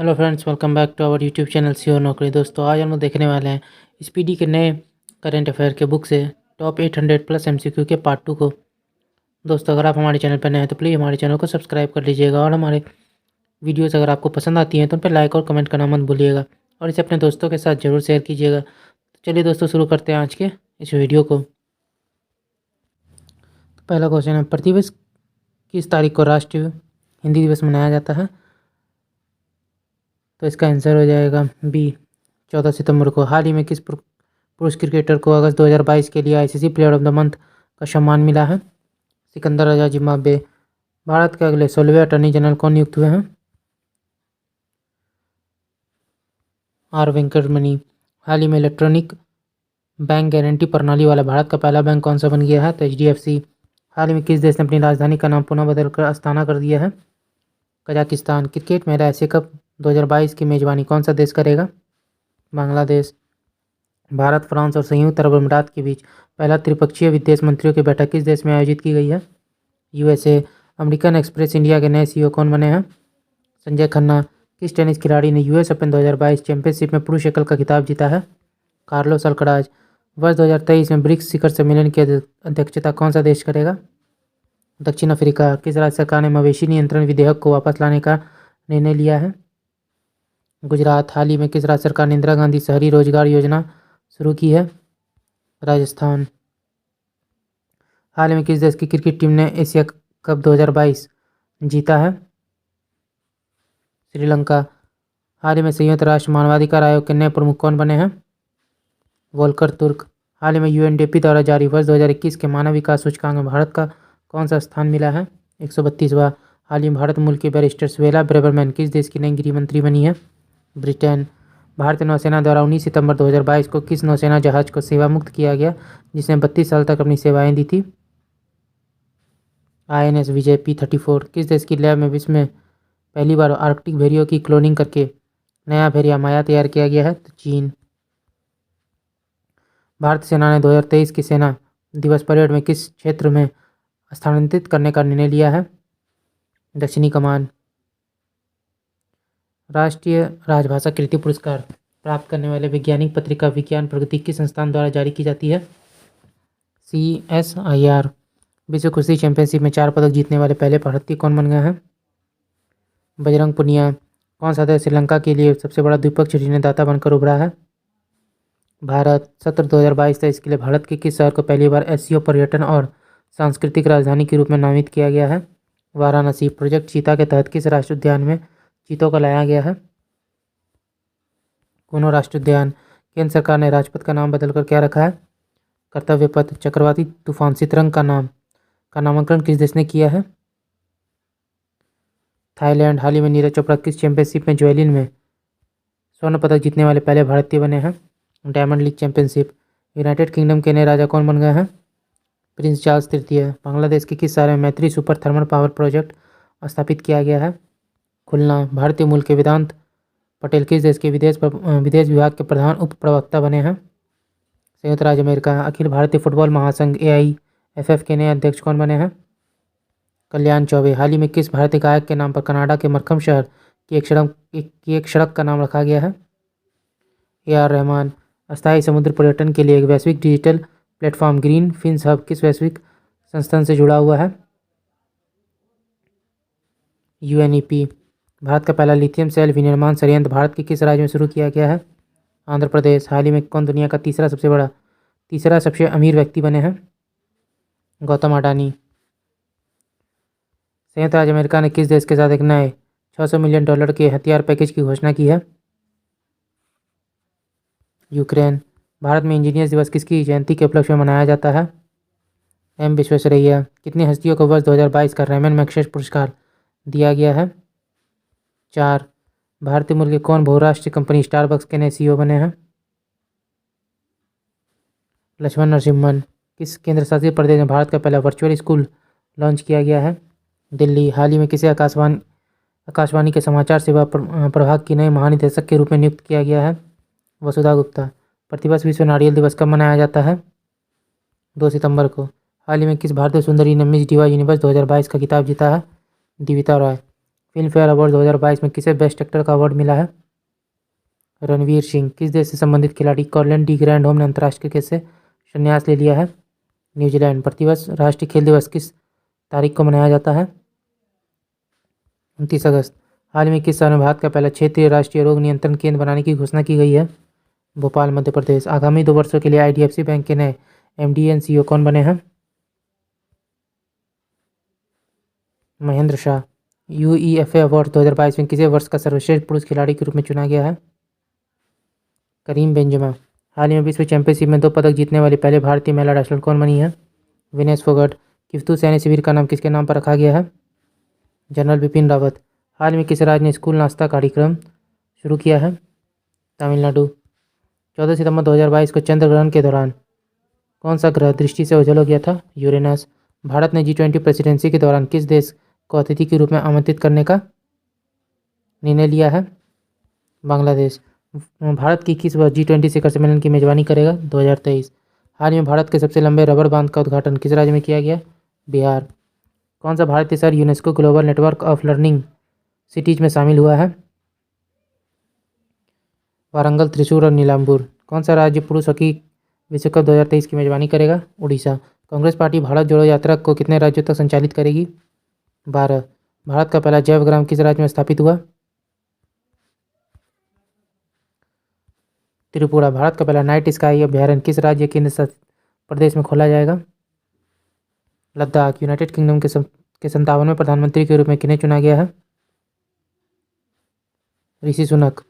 Hello friends, welcome back to our YouTube channel sure Naukri. दोस्तों, आज हम लोग देखने वाले हैं स्पीडी के नए करंट अफेयर के बुक से टॉप 800 प्लस एमसीक्यू के पार्ट 2 को। दोस्तों, अगर आप हमारे चैनल पर नए हैं तो प्लीज़ हमारे चैनल को सब्सक्राइब कर लीजिएगा और हमारे वीडियोज़ अगर आपको पसंद आती हैं तो उन पर लाइक और कमेंट करना मत भूलिएगा और इसे अपने दोस्तों के साथ ज़रूर शेयर कीजिएगा। तो चलिए दोस्तों, शुरू करते हैं आज के इस वीडियो को। तो पहला क्वेश्चन है, प्रतिवर्ष किस तारीख को राष्ट्रीय हिंदी दिवस मनाया जाता है? तो इसका आंसर हो जाएगा बी, 14 सितंबर को। हाल ही में किस पुरुष क्रिकेटर को अगस्त 2022 के लिए ICC player of the month का सम्मान मिला है? सिकंदर राजा जिम्बाब्वे। भारत के अगले 16वें अटॉर्नी जनरल कौन नियुक्त हुए हैं? आर वेंकटमणि। हाल ही में इलेक्ट्रॉनिक बैंक गारंटी प्रणाली वाला भारत का पहला बैंक कौन सा बन गया है? तो एचडीएफसी। हाल ही में किस देश ने अपनी राजधानी का नाम पुनः बदलकर अस्ताना कर दिया है? कजाकिस्तान। क्रिकेट महिला एशिया कप 2022 की मेजबानी कौन सा देश करेगा? बांग्लादेश। भारत, फ्रांस और संयुक्त अरब अमीरात के बीच पहला त्रिपक्षीय विदेश मंत्रियों की बैठक किस देश में आयोजित की गई है? यूएसए। अमेरिकन एक्सप्रेस इंडिया के नए सीईओ कौन बने हैं? संजय खन्ना। किस टेनिस खिलाड़ी ने यूएस ओपन 2022 चैंपियनशिप में पुरुष एकल का खिताब जीता है? Carlos Alcaraz. वर्ष 2023 में ब्रिक्स शिखर सम्मेलन की अध्यक्षता कौन सा देश करेगा? दक्षिण अफ्रीका। किस राज्य सरकार ने मवेशी नियंत्रण विधेयक को वापस लाने का निर्णय लिया है? गुजरात। हाल ही में किस राज्य सरकार ने इंदिरा गांधी शहरी रोजगार योजना शुरू की है? राजस्थान। हाल ही में किस देश की क्रिकेट टीम ने एशिया कप 2022 जीता है? श्रीलंका। हाल ही में संयुक्त राष्ट्र मानवाधिकार आयोग के नए प्रमुख कौन बने हैं? वोल्कर तुर्क। हाल ही में यूएनडीपी द्वारा जारी वर्ष 2021 के मानव विकास सूचकांक में भारत का कौन सा स्थान मिला है? 132वां। हाल ही में भारत मूल की बैरिस्टर स्वेला ब्रेबरमैन किस देश की नई गृह मंत्री बनी है? ब्रिटेन। भारतीय नौसेना द्वारा 19 सितंबर 2022 को किस नौसेना जहाज को सेवा मुक्त किया गया जिसने 32 साल तक अपनी सेवाएं दी थी? INS विजय P-34। किस देश की लैब में विश्व में पहली बार आर्कटिक भेड़ियों की क्लोनिंग करके नया भेड़िया माया तैयार किया गया है? तो चीन। भारतीय सेना ने 2023 की सेना दिवस परेड में किस क्षेत्र में स्थानांतरित करने का निर्णय लिया है? दक्षिणी कमान। राष्ट्रीय राजभाषा कृति पुरस्कार प्राप्त करने वाले वैज्ञानिक पत्रिका विज्ञान प्रगति किस संस्थान द्वारा जारी की जाती है? CSIR। विश्व कुश्ती चैंपियनशिप में 4 पदक जीतने वाले पहले भारतीय कौन बन गए हैं? बजरंग पुनिया। कौन सा देश श्रीलंका के लिए सबसे बड़ा द्विपक्षीय ऋणदाता बनकर उभरा है? भारत। सत्र 2022-23 के लिए भारत के किस शहर को पहली बार एससीओ पर्यटन और सांस्कृतिक राजधानी के रूप में नामित किया गया है? वाराणसी। प्रोजेक्ट चीता के तहत किस राष्ट्रीय उद्यान में चीतों को लाया गया है? कूनो राष्ट्रीय उद्यान। केंद्र सरकार ने राजपथ का नाम बदलकर क्या रखा है? कर्तव्य पथ। चक्रवाती तूफान सितरंग का नामकरण किस देश ने किया है? थाईलैंड। हाल ही में नीरज चोपड़ा किस चैंपियनशिप में ज्वेलिन में स्वर्ण पदक जीतने वाले पहले भारतीय बने हैं? Diamond league championship. United kingdom के नए राजा कौन बन गए हैं? प्रिंस चार्ल्स तृतीय। बांग्लादेश के किस शहर में मैत्री सुपर थर्मल पावर प्रोजेक्ट स्थापित किया गया है? खुलना। भारतीय मूल के वेदांत पटेल किस देश के विदेश विभाग के प्रधान उप प्रवक्ता बने हैं? संयुक्त राज्य अमेरिका। अखिल भारतीय फुटबॉल महासंघ AIFF के नए अध्यक्ष कौन बने हैं? कल्याण चौबे। हाल ही में किस भारतीय गायक के नाम पर कनाडा के मरकम शहर की एक सड़क का नाम रखा गया है? AR रहमान। अस्थायी समुद्र पर्यटन के लिए एक वैश्विक digital platform green fins hub किस वैश्विक संस्थान से जुड़ा हुआ है? UNEP। भारत का पहला लिथियम सेल विनिर्माण संयंत्र भारत के किस राज्य में शुरू किया गया है? आंध्र प्रदेश। हाल ही में कौन दुनिया का तीसरा सबसे अमीर व्यक्ति बने हैं? गौतम अडानी। संयुक्त राज्य अमेरिका ने किस देश के साथ एक नए $600 मिलियन के हथियार पैकेज की घोषणा की है? यूक्रेन। भारत में इंजीनियर्स दिवस किसकी जयंती के उपलक्ष्य में मनाया जाता है? M विश्वेश्वरैया। कितनी हस्तियों को वर्ष 2022 का रैमन मैग्सेसे पुरस्कार दिया गया है? 4। भारतीय मूल के कौन बहुराष्ट्रीय कंपनी स्टारबक्स के नए CEO बने हैं? लक्ष्मण नरसिम्हन। किस केंद्र शासित प्रदेश में भारत का पहला वर्चुअल स्कूल लॉन्च किया गया है? दिल्ली। हाल ही में किसे आकाशवाणी के समाचार सेवा प्रभाग की नए महानिदेशक के रूप में नियुक्त किया गया है? वसुधा गुप्ता। प्रतिवर्ष विश्व नारियल दिवस कब मनाया जाता है? 2 सितंबर को। हाल ही में किस भारतीय सुंदरी ने मिस डिवा यूनिवर्स 2022 का खिताब जीता है? दीविता रॉय। फिल्म फेयर अवार्ड 2022 में किसे बेस्ट एक्टर का अवार्ड मिला है? रणवीर सिंह। किस देश से संबंधित खिलाड़ी कॉलिन डी ग्रैंडहोम ने अंतर्राष्ट्रीय क्रिकेट से संन्यास ले लिया है? न्यूजीलैंड। प्रतिवर्ष राष्ट्रीय खेल दिवस किस तारीख को मनाया जाता है? 29 अगस्त। हाल ही में किस शहर में भारत का पहला क्षेत्रीय राष्ट्रीय रोग नियंत्रण केंद्र बनाने की घोषणा की गई है? भोपाल, मध्य प्रदेश। आगामी 2 वर्षों के लिए IDFC बैंक के नए MD एंड CEO कौन बने हैं? महेंद्र शाह। UEFA अवार्ड 2022 में किसे वर्ष का सर्वश्रेष्ठ पुरुष खिलाड़ी के रूप में चुना गया है? Karim Benzema. हाल ही में विश्व चैंपियनशिप में 2 पदक जीतने वाली पहले भारतीय महिला रेसलर कौन बनी है? विनेश फोगट। किफ्तू सैन्य शिविर का नाम किसके नाम पर रखा गया है? जनरल बिपिन रावत। हाल में किस राज्य ने स्कूल नाश्ता कार्यक्रम शुरू किया है? तमिलनाडु। 14 सितंबर 2022 को चंद्र ग्रहण के दौरान कौन सा ग्रह दृष्टि से ओझल हो गया था? यूरेनस। भारत ने G20 प्रेसिडेंसी के दौरान किस देश को अतिथि के रूप में आमंत्रित करने का निर्णय लिया है? बांग्लादेश। भारत की किस वर्ष G20 शिखर सम्मेलन की मेजबानी करेगा? 2023। हाल ही में भारत के सबसे लंबे रबर बांध का उद्घाटन किस राज्य में किया गया? बिहार। कौन सा भारतीय शहर UNESCO global network of learning cities में शामिल हुआ है? वारंगल, त्रिशूर और नीलांबूर। कौन सा राज्य पुरुष हॉकी विश्व कप 2023 की मेजबानी करेगा? उड़ीसा। कांग्रेस पार्टी भारत जोड़ो यात्रा को कितने राज्यों तक संचालित करेगी? 12। भारत का पहला जैव ग्राम किस राज्य में स्थापित हुआ? त्रिपुरा। भारत का पहला नाइट स्काई अभ्यारण्य किस राज्य केंद्र शासित प्रदेश में खोला जाएगा? लद्दाख। यूनाइटेड किंगडम के 57वें प्रधानमंत्री के रूप में किन्हें चुना गया है? ऋषि सुनक।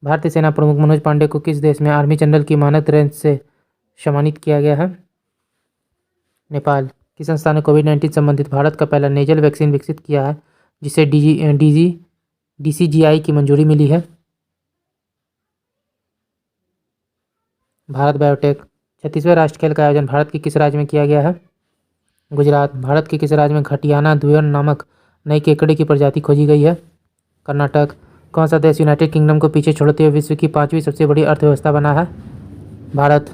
भारतीय सेना प्रमुख मनोज पांडे को किस देश में आर्मी जनरल की मानद रैंक से सम्मानित किया गया है? नेपाल। किस संस्था ने कोविड-19 संबंधित भारत का पहला नेजल वैक्सीन विकसित किया है जिसे DCGI की मंजूरी मिली है? भारत बायोटेक। 36वें राष्ट्रीय खेल का आयोजन भारत के किस राज्य में किया गया है? गुजरात। भारत के किस राज्य में घटियाना द्विवन नामक नई केकड़े की प्रजाति खोजी गई है? कर्नाटक। कौन सा देश यूनाइटेड किंगडम को पीछे छोड़ते हुए विश्व की 5वीं सबसे बड़ी अर्थव्यवस्था बना है? भारत।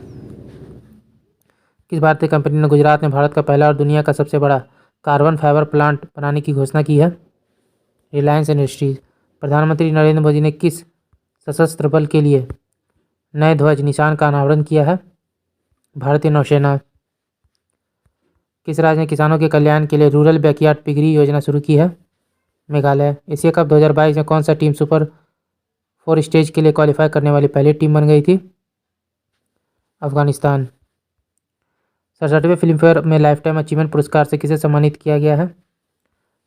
किस भारतीय कंपनी ने गुजरात में भारत का पहला और दुनिया का सबसे बड़ा कार्बन फाइबर प्लांट बनाने की घोषणा की है? रिलायंस इंडस्ट्रीज। प्रधानमंत्री नरेंद्र मोदी ने किस सशस्त्र बल के लिए नए ध्वज निशान का अनावरण किया है? भारतीय नौसेना। किस राज्य ने किसानों के कल्याण के लिए रूरल बैकयार्ड पिगरी योजना शुरू की है? मेघालय। एशिया कप 2022 में कौन सा टीम सुपर 4 स्टेज के लिए क्वालिफाई करने वाली पहली टीम बन गई थी? अफगानिस्तान। 67वें फिल्म फेयर में लाइफ टाइम अचीवमेंट पुरस्कार से किसे सम्मानित किया गया है?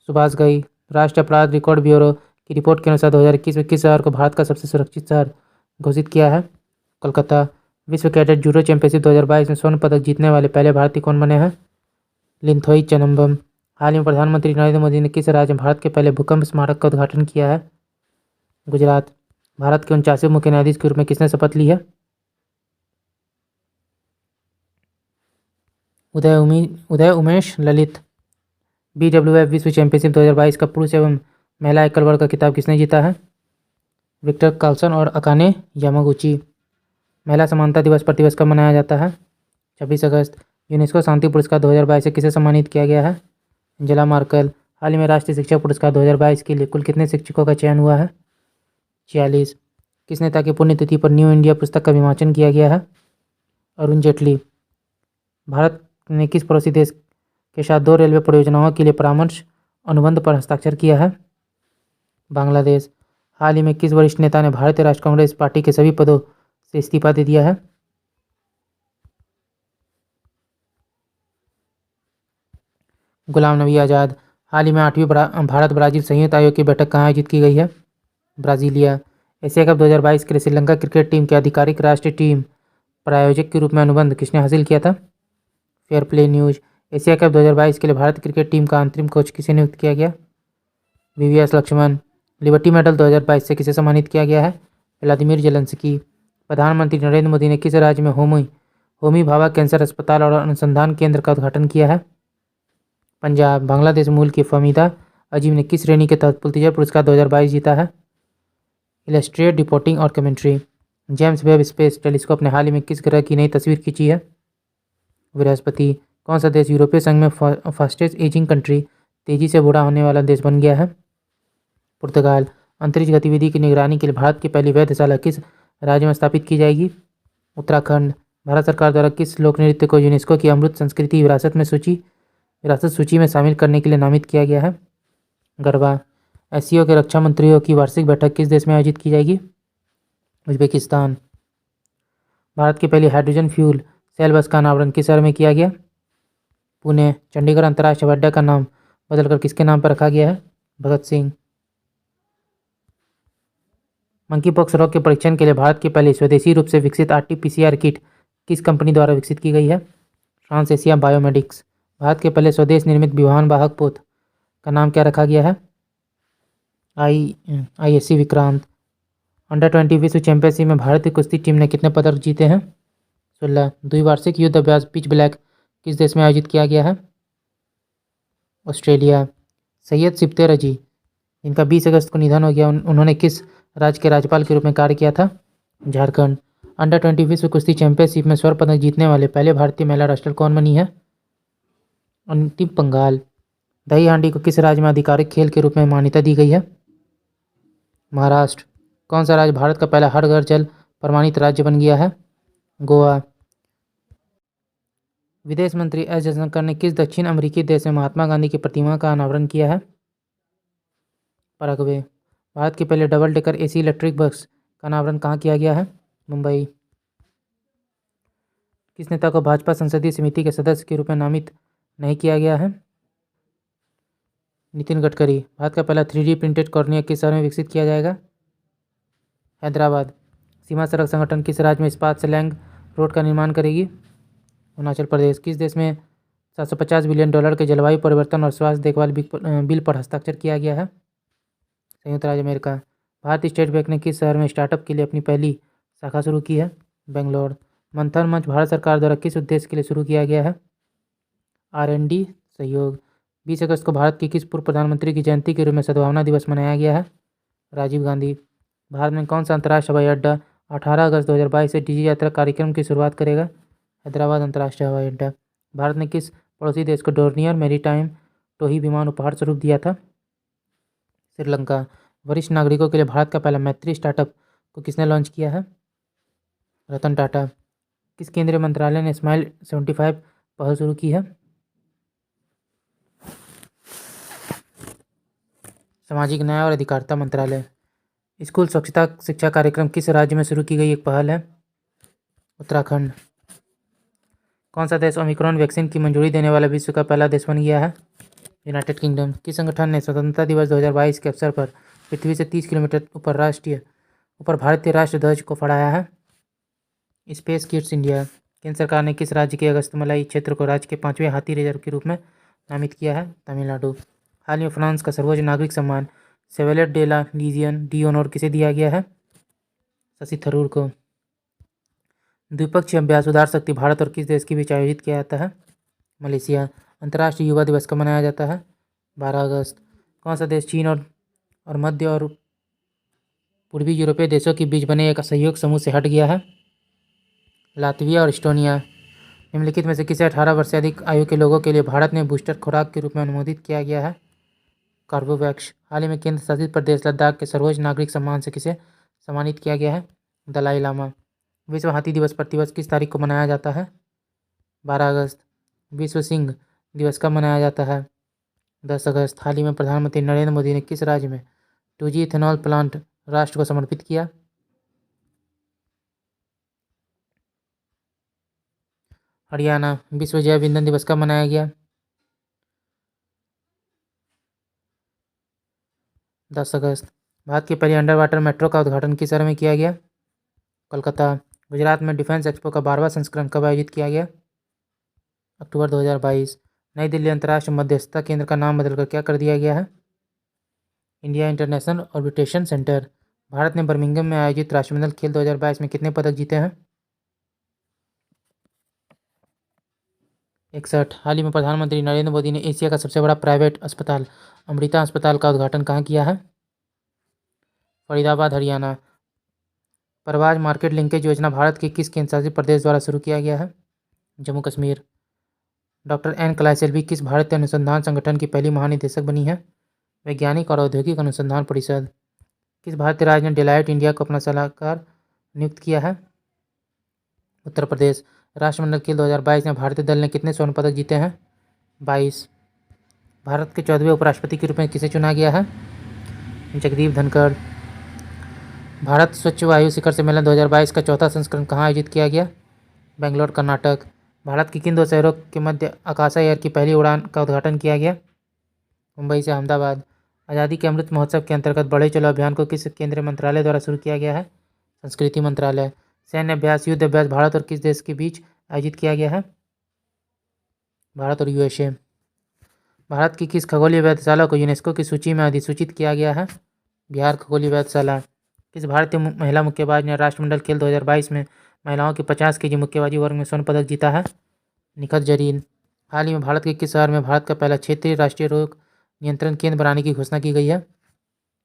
सुभाष घई। राष्ट्रीय अपराध रिकॉर्ड ब्यूरो की रिपोर्ट के अनुसार 2021 में किस शहर को भारत का सबसे सुरक्षित शहर घोषित किया है? कोलकाता। विश्व कैडेट जूडो चैंपियनशिप 2022 में स्वर्ण पदक जीतने वाले पहले भारतीय कौन बने हैं? लिंथोई चनम्बम। हाल ही में प्रधानमंत्री नरेंद्र मोदी ने किस राज्य में भारत के पहले भूकंप स्मारक का उद्घाटन किया है? गुजरात। भारत के 49वें मुख्य न्यायाधीश के रूप में किसने शपथ ली है? उदय उमेश ललित। BWF विश्व चैंपियनशिप 2022 का पुरुष एवं महिला एकल वर्ग का खिताब किसने जीता है? विक्टर कार्लसन और अकाने यामागुची। महिला समानता दिवस प्रतिवर्ष कब मनाया जाता है? 26 अगस्त। यूनेस्को शांति पुरस्कार 2022 से किसे सम्मानित किया गया है? Angela Merkel. हाल ही में राष्ट्रीय शिक्षक पुरस्कार 2022 के लिए कुल कितने शिक्षकों का चयन हुआ है? 46। किस नेता की पुण्यतिथि पर न्यू इंडिया पुस्तक का विमोचन किया गया है? अरुण जेटली। भारत ने किस पड़ोसी देश के साथ 2 रेलवे परियोजनाओं के लिए परामर्श अनुबंध पर हस्ताक्षर किया है? बांग्लादेश। हाल ही में किस वरिष्ठ नेता ने भारतीय राष्ट्रीय कांग्रेस पार्टी के सभी पदों से इस्तीफा दे दिया है? गुलाम नबी आज़ाद। हाल ही में 8वीं भारत ब्राजील संयुक्त आयोग की बैठक कहाँ आयोजित की गई है? ब्राजीलिया। एशिया कप 2022 के लिए श्रीलंका क्रिकेट टीम के आधिकारिक राष्ट्रीय टीम प्रायोजक के रूप में अनुबंध किसने हासिल किया था? Fair play news. Asia cup 2022 के लिए भारतीय क्रिकेट टीम का अंतरिम कोच किसे नियुक्त किया गया? VVS लक्ष्मण। लिबर्टी मेडल 2022 से किसे सम्मानित किया गया है? Vladimir Zelensky. प्रधानमंत्री नरेंद्र मोदी ने किस राज्य में होमी भाभा कैंसर अस्पताल और अनुसंधान केंद्र का उद्घाटन किया है? पंजाब। बांग्लादेश मूल की फमीदा अजीम ने किस श्रेणी के तहत पुलित्जर पुरस्कार 2022 जीता है? इलस्ट्रेटेड रिपोर्टिंग और commentary. James Webb space telescope ने हाल ही में किस ग्रह की नई तस्वीर खींची है? बृहस्पति। कौन सा देश यूरोपीय संघ में फास्टेस्ट एजिंग कंट्री तेजी से बूढ़ा होने वाला देश बन गया है? पुर्तगाल। अंतरिक्ष गतिविधि की निगरानी के लिए भारत की पहली वेधशाला किस राज्य में स्थापित की जाएगी? उत्तराखंड। भारत सरकार द्वारा किस लोक नृत्य को यूनेस्को की अमृत संस्कृति विरासत सूची में शामिल करने के लिए नामित किया गया है? गरबा। एससीओ के रक्षा मंत्रियों की वार्षिक बैठक किस देश में आयोजित की जाएगी? उज्बेकिस्तान। भारत की पहली हाइड्रोजन फ्यूल सेल बस का अनावरण किस शहर में किया गया? पुणे। चंडीगढ़ अंतर्राष्ट्रीय हवाई अड्डा का नाम बदलकर किसके नाम पर रखा गया है? भगत सिंह। मंकी पॉक्स रोग के परीक्षण के लिए भारत की पहली स्वदेशी रूप से विकसित आरटी-पीसीआर किट किस कंपनी द्वारा विकसित की गई है? France Asia बायोमेडिक्स। भारत के पहले स्वदेश निर्मित विमान वाहक पोत का नाम क्या रखा गया है? ISC विक्रांत। अंडर-20 विश्व चैंपियनशिप में भारतीय कुश्ती टीम ने कितने पदक जीते हैं? 16। द्विवार्षिक युद्ध अभ्यास पिच ब्लैक किस देश में आयोजित किया गया है? ऑस्ट्रेलिया। सैयद सिप्ते रजी, जिनका 20 अगस्त को निधन हो गया, उन्होंने किस राज्य के राज्यपाल के रूप में कार्य किया था? झारखंड। अंडर-20 विश्व कुश्ती चैंपियनशिप में स्वर्ण पदक जीतने वाले पहले भारतीय महिला रेसलर कौन बनी है? अंतिम पंगाल। दही हांडी को किस राज्य में आधिकारिक खेल के रूप में मान्यता दी गई है? महाराष्ट्र। कौन सा राज्य भारत का पहला हर घर जल प्रमाणित राज्य बन गया है? गोवा। विदेश मंत्री एस जयशंकर ने किस दक्षिण अमेरिकी देश में महात्मा गांधी की प्रतिमा का अनावरण किया है? पैराग्वे। भारत की पहले double decker AC electric bus का अनावरण कहाँ किया गया है? मुंबई। किस नेता को भाजपा संसदीय समिति के सदस्य के रूप में नामित नहीं किया गया है? नितिन गडकरी। भारत का पहला 3D प्रिंटेड कॉर्निया किस शहर में विकसित किया जाएगा? हैदराबाद। सीमा सड़क संगठन किस राज्य में इस्पात स्लैंग रोड का निर्माण करेगी? अरुणाचल प्रदेश। किस देश में $750 बिलियन के जलवायु परिवर्तन और स्वास्थ्य देखभाल बिल पर हस्ताक्षर किया गया है? संयुक्त राज्य अमेरिका। भारतीय स्टेट बैंक ने किस शहर में स्टार्टअप के लिए अपनी पहली शाखा शुरू की है? बेंगलोर। मंथन मंच भारत सरकार द्वारा किस उद्देश्य के लिए शुरू किया गया है? R&D सहयोग। 20 अगस्त को भारत के किस पूर्व प्रधानमंत्री की जयंती के रूप में सद्भावना दिवस मनाया गया है? राजीव गांधी। भारत में कौन सा अंतर्राष्ट्रीय हवाई अड्डा 18 अगस्त 2022 से डिजी यात्रा कार्यक्रम की शुरुआत करेगा? हैदराबाद अंतर्राष्ट्रीय हवाई अड्डा। भारत ने किस पड़ोसी देश को डोर्नियर मैरीटाइम टोही विमान उपहार स्वरूप दिया था? श्रीलंका। वरिष्ठ नागरिकों के लिए भारत का पहला मैत्री स्टार्टअप को किसने लॉन्च किया है? रतन टाटा। किस केंद्रीय मंत्रालय ने स्माइल 75 पहल शुरू की है? सामाजिक न्याय और अधिकारिता मंत्रालय। स्कूल स्वच्छता शिक्षा कार्यक्रम किस राज्य में शुरू की गई एक पहल है? उत्तराखंड। कौन सा देश ओमिक्रॉन वैक्सीन की मंजूरी देने वाला विश्व का पहला देश बन गया है? United kingdom. किस संगठन ने स्वतंत्रता दिवस 2022 के अवसर पर पृथ्वी से 30 किलोमीटर ऊपर भारतीय राष्ट्र ध्वज को फहराया है? Space kids India. केंद्र सरकार ने किस राज्य के अगस्तमलाई क्षेत्र को राज्य के 5वें हाथी रिजर्व के रूप में नामित किया है? तमिलनाडु। हाल में फ्रांस का सर्वोच्च नागरिक सम्मान Chevalier de la Legion d'honneur किसे दिया गया है? शशि थरूर को। द्विपक्षीय अभ्यास उदार शक्ति भारत और किस देश के बीच आयोजित किया जाता है? मलेशिया। अंतर्राष्ट्रीय युवा दिवस कब मनाया जाता है? 12 अगस्त। कौन सा देश चीन और मध्य और पूर्वी यूरोपीय देशों के बीच बने एक सहयोग समूह से हट गया है? लातविया और इस्टोनिया। निम्नलिखित में से किसे 18 वर्ष से अधिक आयु के लोगों के लिए भारत में बूस्टर खुराक के रूप में अनुमोदित किया गया है? कार्बोवैक्स। हाल ही में केंद्र शासित प्रदेश लद्दाख के सर्वोच्च नागरिक सम्मान से किसे सम्मानित किया गया है? दलाई लामा। विश्व हाथी दिवस प्रतिवर्ष किस तारीख को मनाया जाता है? 12 अगस्त। विश्व सिंह दिवस कब मनाया जाता है? 10 अगस्त। हाल ही में प्रधानमंत्री नरेंद्र मोदी ने किस राज्य में 2G इथेनॉल प्लांट राष्ट्र को समर्पित किया? हरियाणा। विश्व जैव ईंधन दिवस कब मनाया गया? 10 अगस्त। भारत की पहली अंडर वाटर मेट्रो का उद्घाटन किस शहर में किया गया? कोलकाता। गुजरात में डिफेंस एक्सपो का 12वां संस्करण कब आयोजित किया गया? अक्टूबर 2022। नई दिल्ली अंतर्राष्ट्रीय मध्यस्थता केंद्र का नाम बदलकर क्या कर दिया गया है? India International Arbitration Centre. Bharat ने बर्मिंघम में आयोजित राष्ट्रमंडल खेल 2022 में कितने पदक जीते हैं? 61। हाल ही में प्रधानमंत्री नरेंद्र मोदी ने एशिया का सबसे बड़ा प्राइवेट अस्पताल अमृता अस्पताल का उद्घाटन कहाँ किया है? फरीदाबाद हरियाणा। परवाज मार्केट लिंकेज योजना भारत के किस केंद्रशासित प्रदेश द्वारा शुरू किया गया है? जम्मू कश्मीर। डॉक्टर एन कलाइसेल्वी किस भारतीय अनुसंधान संगठन की पहली महानिदेशक बनी है? वैज्ञानिक और औद्योगिक अनुसंधान परिषद। किस भारतीय राज्य ने डेलॉयट इंडिया को अपना सलाहकार नियुक्त किया है? उत्तर प्रदेश। राष्ट्रमंडल खेल 2022 में भारतीय दल ने कितने स्वर्ण पदक जीते हैं? 22। भारत के 14वें उपराष्ट्रपति के रूप में किसे चुना गया है? जगदीप धनखड़। भारत स्वच्छ वायु शिखर सम्मेलन 2022 का चौथा संस्करण कहाँ आयोजित किया गया? बेंगलोर, कर्नाटक। भारत के किन दो शहरों के मध्य आकाशा एयर की पहली उड़ान का उद्घाटन किया गया? मुंबई से अहमदाबाद। आज़ादी के अमृत महोत्सव के अंतर्गत बढ़े चलो अभियान को किस केंद्रीय मंत्रालय द्वारा शुरू किया गया है? संस्कृति मंत्रालय। सैन्य अभ्यास, युद्ध अभ्यास भारत और किस देश के बीच आयोजित किया गया है? भारत और यूएसए। भारत की किस खगोलीय वेधशाला को यूनेस्को की सूची में अधिसूचित किया गया है? बिहार खगोलीय वेधशाला। किस भारतीय महिला मुक्केबाज ने राष्ट्रमंडल खेल 2022 में महिलाओं के 50 केजी मुक्केबाजी वर्ग में स्वर्ण पदक जीता है? निखत जरीन। हाल ही में भारत के किस शहर में भारत का पहला क्षेत्रीय राष्ट्रीय रोग नियंत्रण केंद्र बनाने की घोषणा की गई है?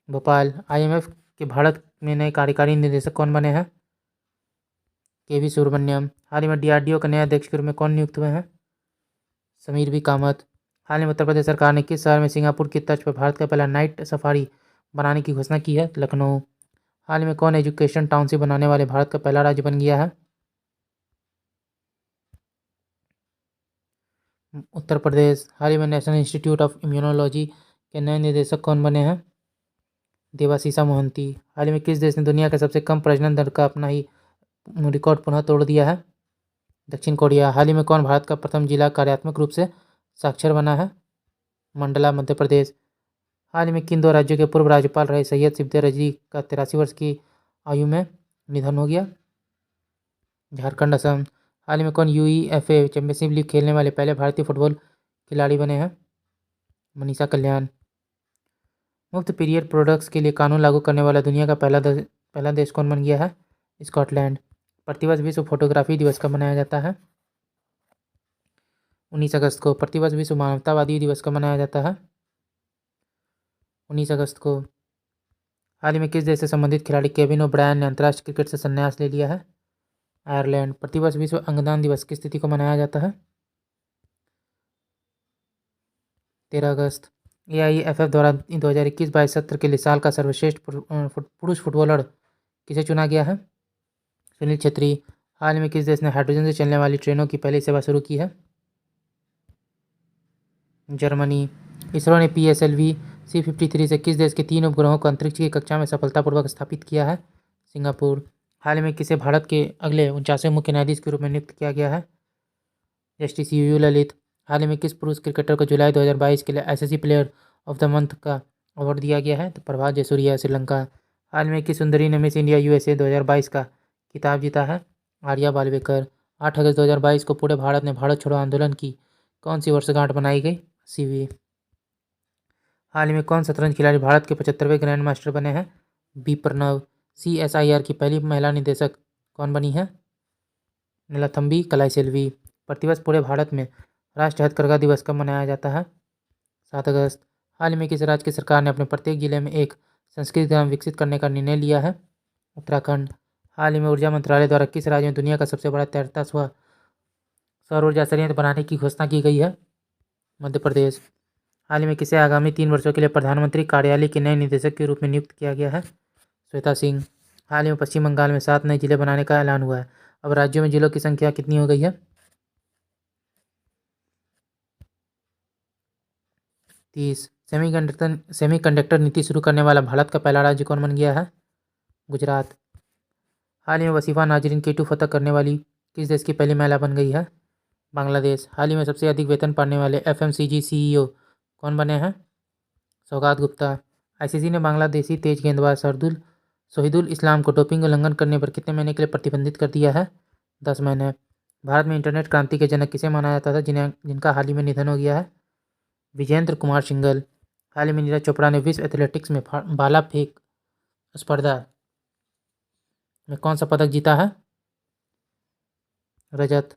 भोपाल। IMF के भारत में नए कार्यकारी निदेशक कौन बने हैं? KV सुब्रमण्यम। हाल ही में DRDO के नए अध्यक्ष के रूप में कौन नियुक्त हुए हैं? समीर बी कामत। हाल ही में उत्तर प्रदेश सरकार ने किस शहर में सिंगापुर की तर्ज पर भारत का पहला नाइट सफारी बनाने की घोषणा की है? लखनऊ। हाल ही में कौन एजुकेशन टाउनशिप बनाने वाले भारत का पहला राज्य बन गया है? उत्तर प्रदेश। हाल ही में नेशनल इंस्टीट्यूट ऑफ इम्यूनोलॉजी के नए निदेशक कौन बने हैं? देवाशीषा मोहंती। हाल ही में किस देश ने दुनिया के सबसे कम प्रजनन दर का अपना ही रिकॉर्ड पुनः तोड़ दिया है? दक्षिण कोरिया। हाल ही में कौन भारत का प्रथम जिला कार्यात्मक रूप से साक्षर बना है? मंडला, मध्य प्रदेश। हाल ही में किन दो राज्यों के पूर्व राज्यपाल रहे सैयद सिद्दे रजवी का 83 वर्ष की आयु में निधन हो गया? झारखंड, असम। हाल ही में कौन UEFA चैंपियनशिप लीग खेलने वाले पहले भारतीय फुटबॉल खिलाड़ी बने हैं? मनीषा कल्याण। मुफ्त पीरियड प्रोडक्ट्स के लिए कानून लागू करने वाला दुनिया का पहला देश कौन बन गया है? स्कॉटलैंड। प्रतिवर्ष विश्व फोटोग्राफी दिवस कब मनाया जाता है? 19 अगस्त को। प्रतिवर्ष विश्व मानवतावादी दिवस कब मनाया जाता है? 19 अगस्त को। हाल ही में किस देश से संबंधित खिलाड़ी केविन ओब्रायन ने अंतर्राष्ट्रीय क्रिकेट से संन्यास ले लिया है? आयरलैंड। प्रतिवर्ष विश्व अंगदान दिवस किस तिथि को मनाया जाता है? 13 अगस्त। AIFF द्वारा 2021-22 सत्र के लिए साल का सर्वश्रेष्ठ पुरुष फुटबॉलर किसे चुना गया है? सुनील छेत्री। हाल ही में किस देश ने हाइड्रोजन से चलने वाली ट्रेनों की पहली सेवा शुरू की है? जर्मनी। इसरो ने PSLV C-53 से किस देश के 3 उपग्रहों को अंतरिक्ष की कक्षा में सफलतापूर्वक स्थापित किया है? सिंगापुर। हाल ही में किसे भारत के अगले 49वें मुख्य न्यायाधीश के रूप में नियुक्त किया गया है? Justice UU Lalit. हाल ही में किस पुरुष क्रिकेटर को जुलाई 2022 के लिए ICC player of the month का अवार्ड दिया गया है? तो प्रभात जयसूर्या, श्रीलंका। हाल में किस सुंदरी ने मिस इंडिया USA 2022 का खिताब जीता है? आर्या बालवेकर। 8 अगस्त 2022 को पूरे भारत ने भारत छोड़ो आंदोलन की कौन सी वर्षगांठ मनाई गई? 80वीं। हाल ही में कौन शतरंज खिलाड़ी भारत के 75वें ग्रैंड मास्टर बने हैं? बी प्रणव। CSIR की पहली महिला निदेशक कौन बनी है? निलथम्बी कलाईसेल्वी। प्रतिवर्ष पूरे भारत में राष्ट्रीय हथकरघा दिवस कब मनाया जाता है? 7 अगस्त। हाल ही में किस राज्य की सरकार ने अपने प्रत्येक जिले में एक संस्कृत ग्राम विकसित करने का निर्णय लिया है? उत्तराखंड। हाल ही में ऊर्जा मंत्रालय द्वारा किस राज्य में दुनिया का सबसे बड़ा तैरता सौर ऊर्जा संयंत्र बनाने की घोषणा की गई है? मध्य प्रदेश। हाल ही में किसे आगामी 3 वर्षों के लिए प्रधानमंत्री कार्यालय के नए निदेशक के रूप में नियुक्त किया गया है? श्वेता सिंह। हाल ही में पश्चिम बंगाल में 7 नए जिले बनाने का ऐलान हुआ है। अब राज्यों में जिलों की संख्या कितनी हो गई है? 30। सेमीकंडक्टर नीति शुरू करने वाला भारत का पहला राज्य कौन बन गया है? गुजरात। हाल ही में वसीफा नाजरीन K2 फतह करने वाली किस देश की पहली महिला बन गई है? बांग्लादेश। हाल ही में सबसे अधिक वेतन पाने वाले FMCG CEO कौन बने हैं? सौगात गुप्ता। ICC ने बांग्लादेशी तेज गेंदबाज शहीदुल इस्लाम को डोपिंग उल्लंघन करने पर कितने महीने के लिए प्रतिबंधित कर दिया है? 10 महीने। भारत में इंटरनेट क्रांति के जनक किसे माना जाता था जिनका हाल ही में निधन हो गया है? विजेंद्र कुमार सिंघल। हाल ही में नीरज चोपड़ा ने विश्व एथलेटिक्स में भाला फेंक स्पर्धा में कौन सा पदक जीता है? रजत।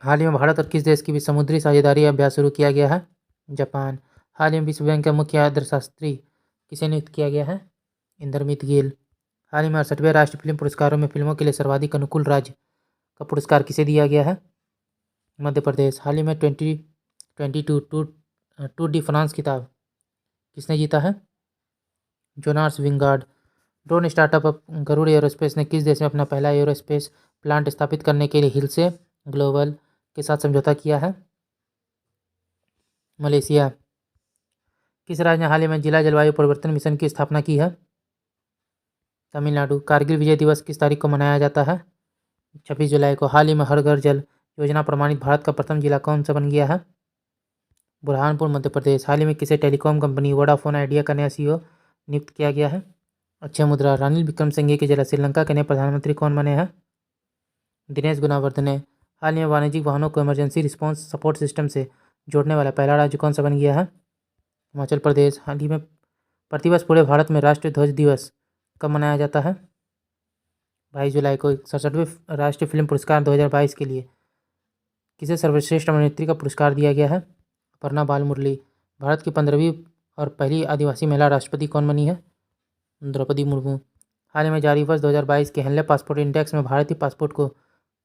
हाल ही में भारत और किस देश की भी समुद्री साझेदारी अभ्यास शुरू किया गया है? जापान। हाल ही में विश्व बैंक का मुख्य अर्थशास्त्री किसे नियुक्त किया गया है? इंद्रमित गिल। हाल ही में 68वें राष्ट्रीय फिल्म पुरस्कारों में फिल्मों के लिए सर्वाधिक अनुकूल राज्य का पुरस्कार किसे दिया गया है? मध्य प्रदेश। हाल ही में 2022 टूर डी फ्रांस खिताब किसने जीता है? Jonas Wingard. Drone startup Garuda Aerospace ने किस देश में अपना पहला एरोस्पेस प्लांट स्थापित करने के लिए हिल से ग्लोबल के साथ समझौता किया है? मलेशिया। किस राज्य ने हाल ही में जिला जलवायु परिवर्तन मिशन की स्थापना की है? तमिलनाडु। कारगिल विजय दिवस किस तारीख को मनाया जाता है? 26 जुलाई को। हाल ही में हर घर जल योजना प्रमाणित भारत का प्रथम जिला कौन सा बन गया है? बुरहानपुर मध्य प्रदेश। हाल ही में किसे टेलीकॉम कंपनी वोडाफोन आइडिया का नया सीईओ नियुक्त किया गया है? अक्षय मुद्रा। रानिल विक्रमसिंघे की जगह श्रीलंका के नए प्रधानमंत्री कौन बने हैं? दिनेश गुणवर्धने। हाल ही में वाणिज्यिक वाहनों को इमरजेंसी रिस्पांस सपोर्ट सिस्टम से जोड़ने वाला पहला राज्य कौन सा बन गया है? हिमाचल प्रदेश। हाल ही में प्रतिवर्ष पूरे भारत में राष्ट्रीय ध्वज दिवस कब मनाया जाता है? 22 जुलाई को। 67वें राष्ट्रीय फिल्म पुरस्कार 2022 के लिए किसे सर्वश्रेष्ठ अभिनेत्री का पुरस्कार दिया गया है? अपर्णा बाल मुरली। भारत की 15वीं और पहली आदिवासी महिला राष्ट्रपति कौन बनी है? द्रौपदी मुर्मू। हाल ही में जारी वर्ष 2022 के हेनले पासपोर्ट इंडेक्स में भारतीय पासपोर्ट को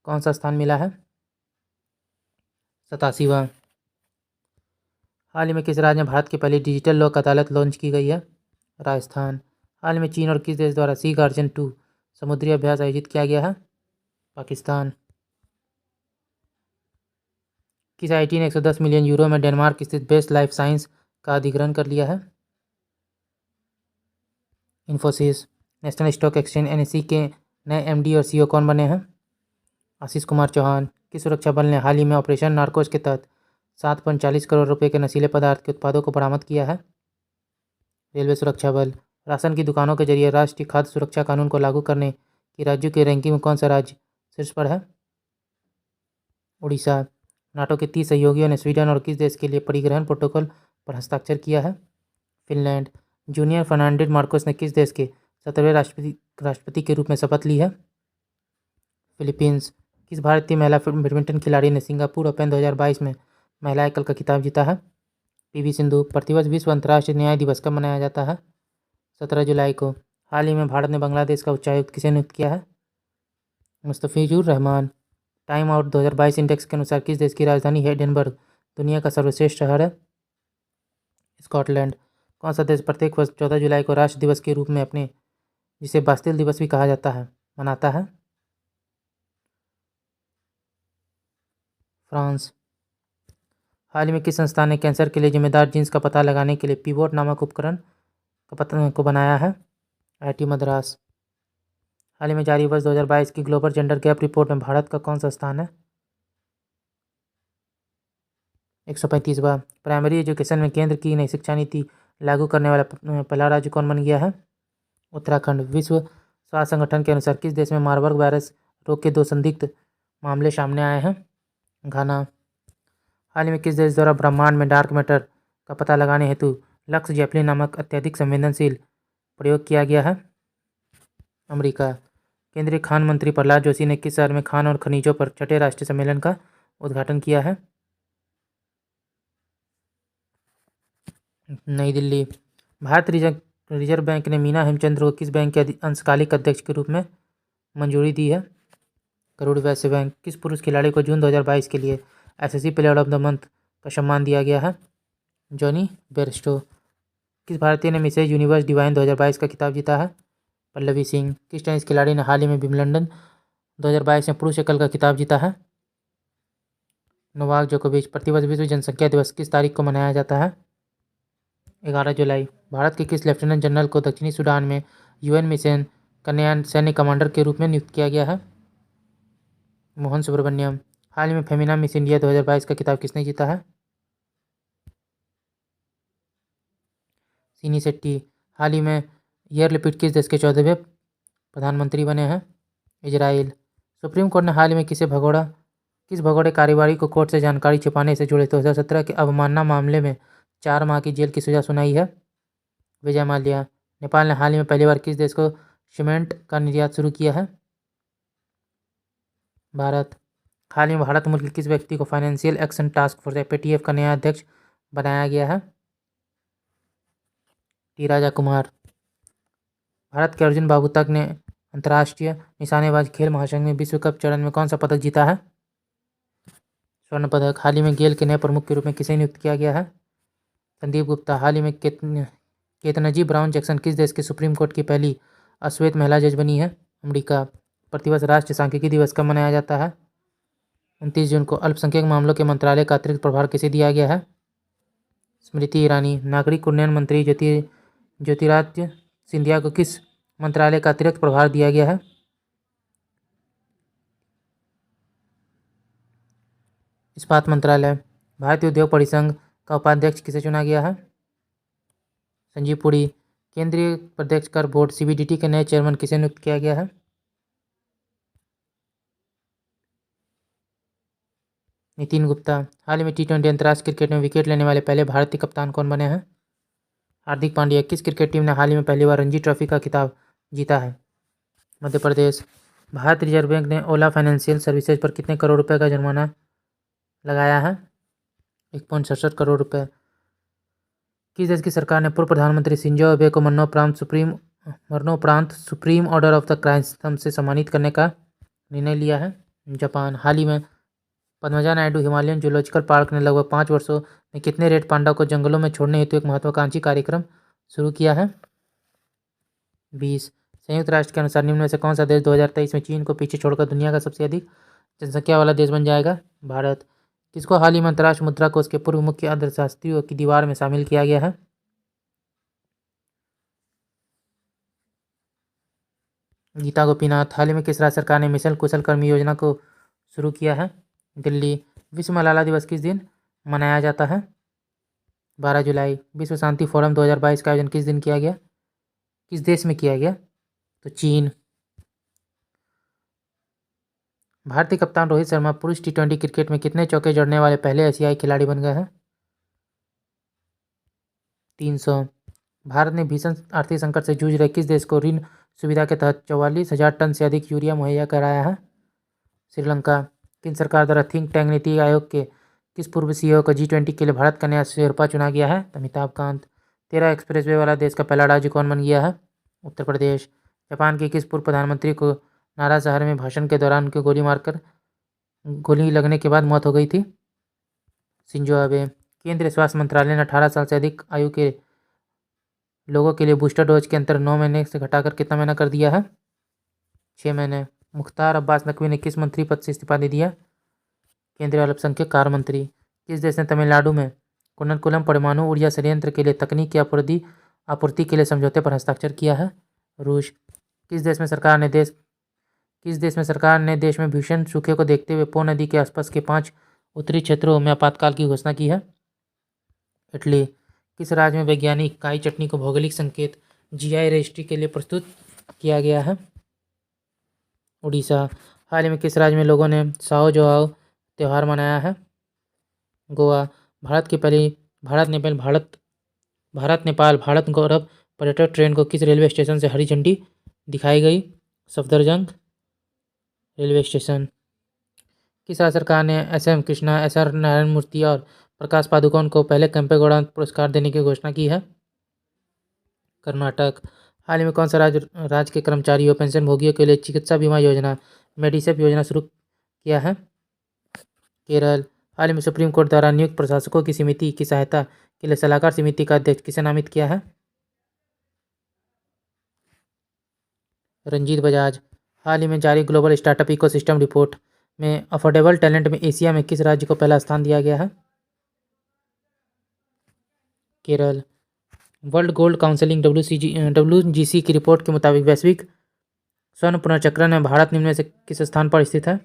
कौन सा स्थान मिला है? 87वां। हाल ही में किस राज्य में भारत की पहली डिजिटल लोक अदालत लॉन्च की गई है? राजस्थान। हाल ही में चीन और किस देश द्वारा सी गार्जन 2 समुद्री अभ्यास आयोजित किया गया है? पाकिस्तान। किस आईटी ने 110 मिलियन यूरो में डेनमार्क स्थित बेस्ट लाइफ साइंस का अधिग्रहण कर लिया है? Infosys. National stock exchange NSE के नए एमडी और सीईओ कौन बने हैं? आशीष कुमार चौहान। किस सुरक्षा बल ने हाल ही में ऑपरेशन नार्कोस के तहत 7.40 करोड़ रुपए के नशीले पदार्थ के उत्पादों को बरामद किया है? रेलवे सुरक्षा बल। राशन की दुकानों के जरिए राष्ट्रीय खाद्य सुरक्षा कानून को लागू करने की राज्यों की रैंकिंग में कौन सा राज्य शीर्ष पर है? उड़ीसा। नाटो के 30 सहयोगियों ने स्वीडन और किस देश के लिए परिवहन प्रोटोकॉल पर हस्ताक्षर किया है? फिनलैंड। जूनियर फर्नांडिस मार्कोस ने किस देश के 17वें राष्ट्रपति के रूप में शपथ ली है? फिलीपींस। किस भारतीय महिला बैडमिंटन खिलाड़ी ने सिंगापुर ओपन 2022 में महिला एकल का खिताब जीता है? पीवी सिंधु। प्रतिवर्ष विश्व अंतर्राष्ट्रीय न्याय दिवस कब मनाया जाता है? 17 जुलाई को। हाल ही में भारत ने बांग्लादेश का उच्चायुक्त किसे नियुक्त किया है? Mustafizur Rahman. Time out 2022 index के अनुसार किस देश की राजधानी एडिनबर्ग दुनिया का सर्वश्रेष्ठ शहर है? स्कॉटलैंड। कौन सा देश प्रत्येक वर्ष 14 जुलाई को राष्ट्र दिवस के रूप में अपने जिसे बास्तिल दिवस भी कहा जाता है मनाता है? फ्रांस। हाल ही में किस संस्थान ने कैंसर के लिए जिम्मेदार जीन्स का पता लगाने के लिए पिवोट नामक उपकरण को बनाया है? आईआईटी मद्रास। हाल ही में जारी वर्ष 2022 की ग्लोबल जेंडर गैप रिपोर्ट में भारत का कौन सा स्थान है? 135वां। प्राइमरी एजुकेशन में केंद्र की नई शिक्षा नीति लागू करने वाला पहला राज्य कौन बन गया है? उत्तराखंड। विश्व स्वास्थ्य संगठन के अनुसार किस देश में मार्बर्ग वायरस रोग के 2 संदिग्ध मामले सामने आए हैं? घाना। हाल ही में किस देश द्वारा ब्रह्मांड में डार्क मैटर का पता लगाने हेतु लक्स जेपलिन नामक अत्यधिक संवेदनशील प्रयोग किया गया है? अमेरिका। केंद्रीय खान मंत्री प्रहलाद जोशी ने किस शहर में खान और खनिजों पर छठे राष्ट्रीय सम्मेलन का उद्घाटन किया है? नई दिल्ली। भारत रिजर्व बैंक ने मीना हेमचंद्र को किस बैंक के अंशकालिक अध्यक्ष के रूप में मंजूरी दी है? करोड़ वैश्य बैंक। किस पुरुष खिलाड़ी को जून 2022 के लिए SSC player of the month का सम्मान दिया गया है? Jonny Bairstow. किस भारतीय ने मिसेज यूनिवर्स डिवाइन 2022 का खिताब जीता है? पल्लवी सिंह। किस टेनिस खिलाड़ी ने हाल ही में विंबलडन 2022 में पुरुष एकल का खिताब जीता है? नोवाक जोकोविच। प्रतिवर्ष विश्व जनसंख्या दिवस किस तारीख को मनाया जाता है? 11 जुलाई। भारत के किस लेफ्टिनेंट जनरल को दक्षिणी सूडान में यूएन मिशन का नया सैन्य कमांडर के रूप में नियुक्त किया गया है? मोहन सुब्रमण्यम। हाल ही में फेमिना मिस इंडिया 2022 का खिताब किसने जीता है? सीनी शेट्टी। हाल ही में यार लिपिड किस देश के 14वें प्रधानमंत्री बने हैं? इजराइल। सुप्रीम कोर्ट ने हाल ही में किस भगोड़े कारोबारी को कोर्ट से जानकारी छिपाने से जुड़े 2017 के अवमानना मामले में 4 माह की जेल की सजा सुनाई है? विजय माल्या। नेपाल ने हाल ही में पहली बार किस देश को सीमेंट का निर्यात शुरू किया है? भारत। हाल ही में भारत मुल्क के किस व्यक्ति को financial action task force FATF का नया अध्यक्ष बनाया गया है? टी राजा कुमार। भारत के अर्जुन बाबू तक ने अंतर्राष्ट्रीय निशानेबाज खेल महासंघ में विश्व कप चरण में कौन सा पदक जीता है? स्वर्ण पदक। हाल ही में गेल के नए प्रमुख के रूप में किसे नियुक्त किया गया है? संदीप गुप्ता। हाल ही में केतनजी ब्राउन जैक्सन किस देश के सुप्रीम कोर्ट की पहली अश्वेत महिला जज बनी है? अमेरिका। प्रतिवर्ष राष्ट्रीय सांख्यिकी दिवस कब मनाया जाता है? 29 जून को। अल्पसंख्यक मामलों के मंत्रालय का अतिरिक्त प्रभार किसे दिया गया है? स्मृति ईरानी। नागरिक उड्डयन मंत्री ज्योतिरादित्य सिंधिया को किस मंत्रालय का अतिरिक्त प्रभार दिया गया है? इस्पात मंत्रालय। भारतीय उद्योग परिसंघ का उपाध्यक्ष किसे चुना गया है? संजीव पुरी। केंद्रीय प्रत्यक्ष कर बोर्ड सीबीडीटी के नए चेयरमैन किसे नियुक्त किया गया है? नितिन गुप्ता। हाल ही में T20 अंतर्राष्ट्रीय क्रिकेट में विकेट लेने वाले पहले भारतीय कप्तान कौन बने हैं? हार्दिक पांड्या। किस क्रिकेट टीम ने हाल ही में पहली बार रणजी ट्रॉफी का खिताब जीता है? मध्य प्रदेश। भारतीय रिजर्व बैंक ने ओला फाइनेंशियल सर्विसेज पर कितने करोड़ रुपए का जुर्माना लगाया है? 1.67 करोड़ रुपए। किस देश की सरकार ने पूर्व प्रधानमंत्री शिंजो अबे को मरणोपरांत सुप्रीम ऑर्डर ऑफ द क्राइस्तम से सम्मानित करने का निर्णय लिया है? जापान। हाल ही में Padmaja Naidu Himalayan zoological park ने लगभग 5 वर्षों में कितने रेड पांडा को जंगलों में छोड़ने हेतु एक महत्वाकांक्षी कार्यक्रम शुरू किया है? 20। संयुक्त राष्ट्र के अनुसार निम्न में से कौन सा देश 2023 में चीन को पीछे छोड़कर दुनिया का सबसे अधिक जनसंख्या वाला देश बन जाएगा? भारत। किसको हाल ही में अंतर्राष्ट्रीय मुद्रा कोष के पूर्व मुख्य अर्थशास्त्रियों की दीवार में शामिल किया गया है? गीता गोपीनाथ। हाल ही में किस राज्य सरकार ने मिशन कुशल कर्मी योजना को शुरू किया है? दिल्ली। विश्व मलाला दिवस किस दिन मनाया जाता है? 12 जुलाई। विश्व शांति फोरम 2022 का आयोजन किस दिन किया गया? किस देश में किया गया? तो चीन। भारतीय कप्तान रोहित शर्मा पुरुष T20 क्रिकेट में कितने चौके जड़ने वाले पहले एशियाई खिलाड़ी बन गए हैं? 300। भारत ने भीषण आर्थिक संकट से जूझ रहे किस देश को ऋण सुविधा के तहत 44,000 टन से अधिक यूरिया मुहैया कराया है? श्रीलंका। केंद्र सरकार द्वारा थिंक टैंक नीति आयोग के किस पूर्व CEO को G20 के लिए भारत का नया शेरपा चुना गया है? अमिताभ कांत। 13 एक्सप्रेसवे वाला देश का पहला राज्य कौन बन गया है? उत्तर प्रदेश। जापान के किस पूर्व प्रधानमंत्री को नारा शहर में भाषण के दौरान उनकी गोली लगने के बाद मौत हो गई थी? Shinzo Abe. केंद्रीय स्वास्थ्य मंत्रालय ने 18 साल से अधिक आयु के लोगों के लिए बूस्टर डोज के अंतर 9 महीने से घटाकर कितना महीना कर दिया है? 6 महीने। मुख्तार अब्बास नकवी ने किस मंत्री पद से इस्तीफा दे दिया? केंद्रीय अल्पसंख्यक कार्य मंत्री। किस देश ने तमिलनाडु में कुन्नकुलम परमाणु ऊर्जा संयंत्र के लिए तकनीक की आपूर्ति के लिए समझौते पर हस्ताक्षर किया है? रूस। किस देश में सरकार ने देश में भीषण सूखे को देखते हुए पो नदी के आसपास के 5 उत्तरी क्षेत्रों में आपातकाल की घोषणा की है? इटली। किस राज्य में वैज्ञानिक काई चटनी को भौगोलिक संकेत GI रजिस्ट्री के लिए प्रस्तुत किया गया है? उड़ीसा। हाल ही में किस राज्य में लोगों ने साओ जोआओ त्यौहार मनाया है? गोवा। भारत नेपाल भारत गौरव पर्यटक ट्रेन को किस रेलवे स्टेशन से हरी झंडी दिखाई गई? Safdarjung railway station. किस राज्य सरकार ने SM कृष्णा, SR नारायण मूर्ति और प्रकाश पादुकोण को पहले केम्पेगौड़ा पुरस्कार देने की घोषणा की है? कर्नाटक। हाल ही में कौन सा राज्य के कर्मचारियों पेंशन भोगियों के लिए चिकित्सा बीमा योजना मेडिसेप योजना शुरू किया है? केरल। हाल ही में सुप्रीम कोर्ट द्वारा नियुक्त प्रशासकों की समिति की सहायता के लिए सलाहकार समिति का अध्यक्ष किसे नामित किया है? रंजीत बजाज। हाल ही में जारी ग्लोबल स्टार्टअप इकोसिस्टम रिपोर्ट में अफोर्डेबल टैलेंट में एशिया में किस राज्य को पहला स्थान दिया गया है? Kerala. World gold council WGC की रिपोर्ट के मुताबिक वैश्विक स्वर्ण पुनर्चक्रण में भारत निम्न में से किस स्थान पर स्थित है?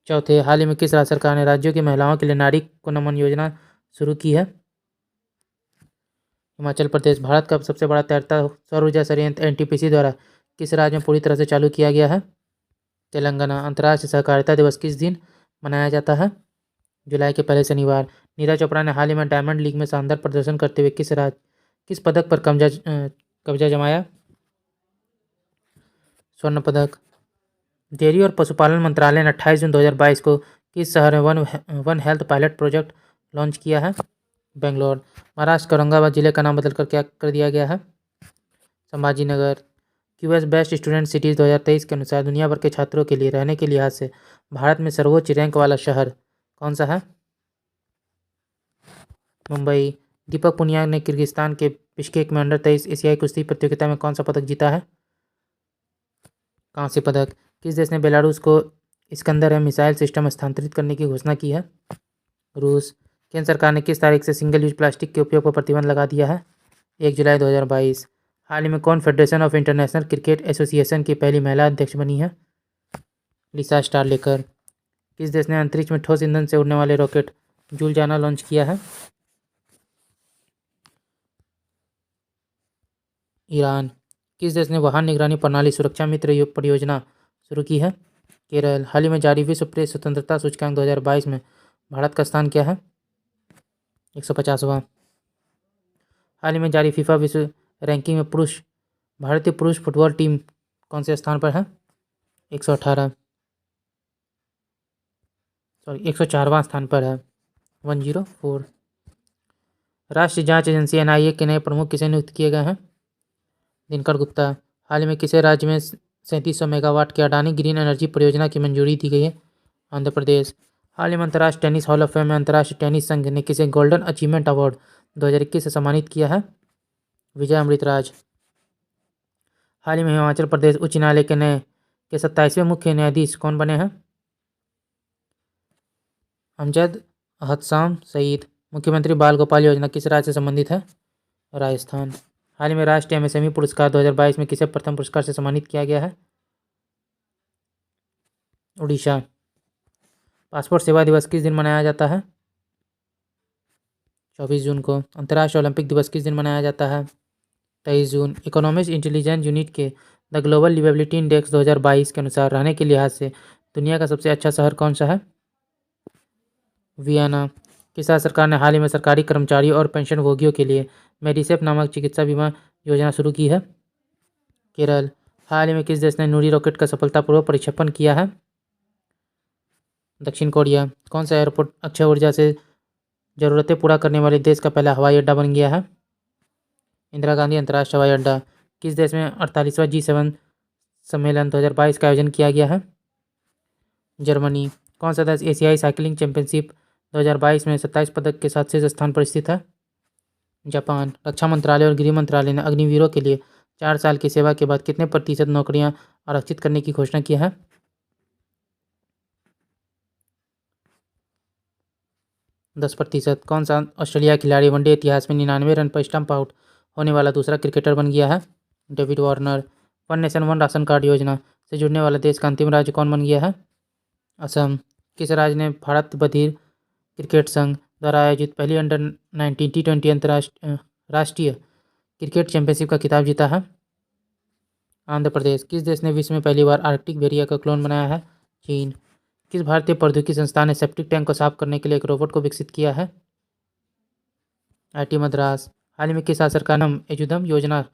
चौथे। हाल ही में किस राज्य सरकार ने राज्यों की महिलाओं के लिए नारी को नमन योजना शुरू की है? हिमाचल प्रदेश। भारत का सबसे बड़ा तैरता सौर ऊर्जा संयंत्र NTPC द्वारा किस राज्य में पूरी तरह से चालू किया गया है? तेलंगाना। अंतर्राष्ट्रीय सहकारिता दिवस किस दिन मनाया जाता है? जुलाई के पहले शनिवार। नीरज चोपड़ा ने हाल ही में डायमंड लीग में शानदार प्रदर्शन करते हुए किस पदक पर कब्जा जमाया? स्वर्ण पदक। डेयरी और पशुपालन मंत्रालय ने 28 जून 2022 को किस शहर में one health pilot project launch किया है? बेंगलोर। महाराष्ट्र के औरंगाबाद जिले का नाम बदलकर क्या कर दिया गया है? Sambhajinagar. QS best student cities 2023 के अनुसार दुनिया भर के छात्रों के लिए रहने के लिहाज से भारत में सर्वोच्च रैंक वाला शहर कौन सा है? मुंबई। दीपक पुनिया ने किर्गिस्तान के बिश्केक में अंडर 23 एशियाई कुश्ती प्रतियोगिता में कौन सा पदक जीता है? कांस्य पदक। किस देश ने बेलारूस को इस्कंदर एम मिसाइल सिस्टम स्थानांतरित करने की घोषणा की है? रूस। केंद्र सरकार ने किस तारीख से सिंगल यूज प्लास्टिक के उपयोग पर प्रतिबंध लगा दिया है? 1 जुलाई 2022। हाल ही में कौन federation of international cricket association की पहली महिला अध्यक्ष बनी है? लिसा स्टारलेकर। किस देश ने अंतरिक्ष में ठोस ईंधन से उड़ने वाले रॉकेट जूलजाना लॉन्च किया है? ईरान। किस देश ने वाहन निगरानी प्रणाली सुरक्षा मित्र परियोजना शुरू की है? केरल। हाल ही में जारी विश्व प्रेस स्वतंत्रता सूचकांक 2022 में भारत का स्थान क्या है? 150वां। हाल ही में जारी फीफा विश्व रैंकिंग में भारतीय पुरुष फुटबॉल टीम कौन से स्थान पर है? 104वां स्थान पर है। 104। राष्ट्रीय जांच एजेंसी एनआईए के नए प्रमुख किसे नियुक्त किए गए हैं? दिनकर गुप्ता। हाल ही में किसे राज्य में 3700 मेगावाट के अडानी ग्रीन एनर्जी परियोजना की मंजूरी दी गई है? आंध्र प्रदेश। हाल ही में अंतर्राष्ट्रीय टेनिस हॉल ऑफ फेम में अंतर्राष्ट्रीय टेनिस संघ ने किसे गोल्डन अचीवमेंट अवार्ड 2021 से सम्मानित किया है? विजय अमृतराज। हाल ही में हिमाचल प्रदेश उच्च न्यायालय के 27वें मुख्य न्यायाधीश कौन बने हैं? अमजद अहतसाम सईद। मुख्यमंत्री बाल गोपाल योजना किस राज्य से संबंधित है? राजस्थान। हाल ही में राष्ट्रीय एमएसएमई पुरस्कार 2022 में किसे प्रथम पुरस्कार से सम्मानित किया गया है? उड़ीसा। पासपोर्ट सेवा दिवस किस दिन मनाया जाता है? 24 जून को। अंतर्राष्ट्रीय ओलंपिक दिवस किस दिन मनाया जाता है? 23 जून। इकोनॉमिक्स इंटेलिजेंस यूनिट के द ग्लोबल लिवेबिलिटी इंडेक्स 2022 के अनुसार रहने के लिहाज से दुनिया का सबसे अच्छा शहर कौन सा है? वियना। किस राज्य सरकार ने हाल ही में सरकारी कर्मचारियों और पेंशनभोगियों के लिए मेडिसेप नामक चिकित्सा बीमा योजना शुरू की है? केरल। हाल ही में किस देश ने नूरी रॉकेट का सफलतापूर्वक प्रक्षेपण किया है? दक्षिण कोरिया। कौन सा एयरपोर्ट अक्षय ऊर्जा से ज़रूरतें पूरा करने वाले देश का पहला हवाई अड्डा बन गया है? इंदिरा गांधी अंतर्राष्ट्रीय हवाई अड्डा। किस देश में 48वां G7 सम्मेलन 2022 का आयोजन किया गया है? जर्मनी। कौन सा देश एशियाई साइकिलिंग चैंपियनशिप 2022 में 27 पदक के साथ शीर्ष स्थान पर स्थित है? जापान। रक्षा मंत्रालय और गृह मंत्रालय ने अग्निवीरों के लिए 4 साल की सेवा के बाद कितने प्रतिशत नौकरियां आरक्षित करने की घोषणा की है? 10%। कौन सा ऑस्ट्रेलिया खिलाड़ी वनडे इतिहास में 99 रन पर स्टंप आउट होने वाला दूसरा क्रिकेटर बन गया है? David Warner. One nation one ration card योजना से जुड़ने वाला देश का अंतिम राज्य कौन बन गया है? असम। किस राज्य ने भारत बधिर क्रिकेट संघ द्वारा आयोजित पहली अंडर-19 T20 अंतर्राष्ट्रीय राष्ट्रीय क्रिकेट चैंपियनशिप का खिताब जीता है? आंध्र प्रदेश। किस देश ने विश्व में पहली बार आर्कटिक भेड़िया का क्लोन बनाया है? चीन। किस भारतीय प्रौद्योगिकी संस्थान ने सेप्टिक टैंक को साफ करने के लिए एक रोबोट को विकसित किया है? IIT मद्रास। हाल ही में किस राज्य सरकार ने एजुदम योजना